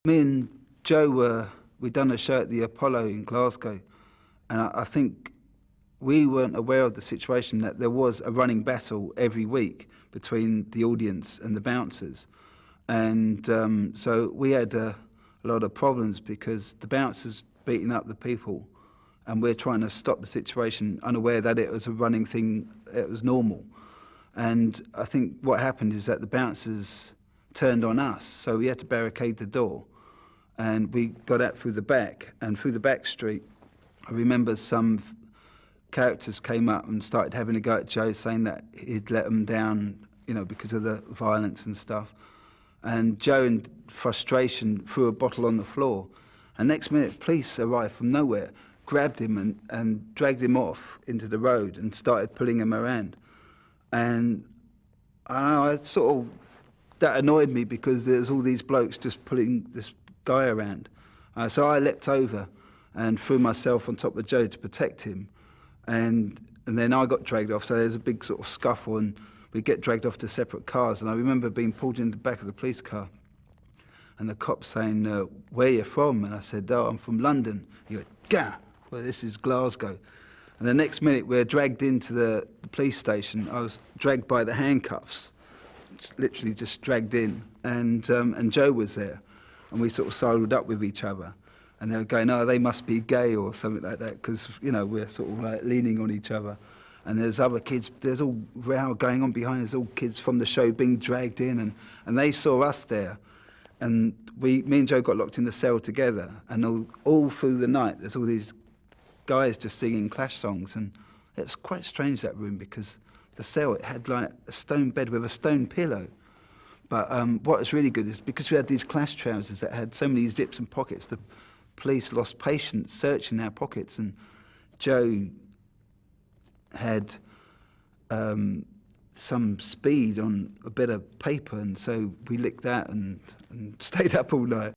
Me and Joe we'd done a show at the Apollo in Glasgow, and I think we weren't aware of the situation that there was a running battle every week between the audience and the bouncers. And so we had a lot of problems because the bouncers beating up the people, and we're trying to stop the situation, unaware that it was a running thing, it was normal. And I think what happened is that the bouncers turned on us, so we had to barricade the door. And we got out through the back, and through the back street, I remember some characters came up and started having a go at Joe, saying that he'd let them down, you know, because of the violence and stuff. And Joe, in frustration, threw a bottle on the floor. And next minute, police arrived from nowhere, grabbed him and dragged him off into the road and started pulling him around. And I sort of, that annoyed me because there's all these blokes just pulling this guy around. So I leapt over and threw myself on top of Joe to protect him. And then I got dragged off, so there's a big sort of scuffle, and we get dragged off to separate cars. And I remember being pulled in the back of the police car, and the cop saying, "Where are you from?" And I said, "Oh, I'm from London." He went, "Gah, well, this is Glasgow." And the next minute, we're dragged into the police station. I was dragged by the handcuffs, literally just dragged in, and Joe was there. And we sort of sidled up with each other. And they were going, "Oh, they must be gay," or something like that, because, you know, we're sort of like leaning on each other. And there's other kids, there's all row going on behind us, all kids from the show being dragged in, and they saw us there. And me and Joe got locked in the cell together, and all through the night, there's all these guys just singing Clash songs. And it was quite strange, that room, because the cell, it had like a stone bed with a stone pillow. But what was really good is because we had these Clash trousers that had so many zips and pockets, the police lost patience searching our pockets, and Joe had some speed on a bit of paper, and so we licked that and stayed up all night.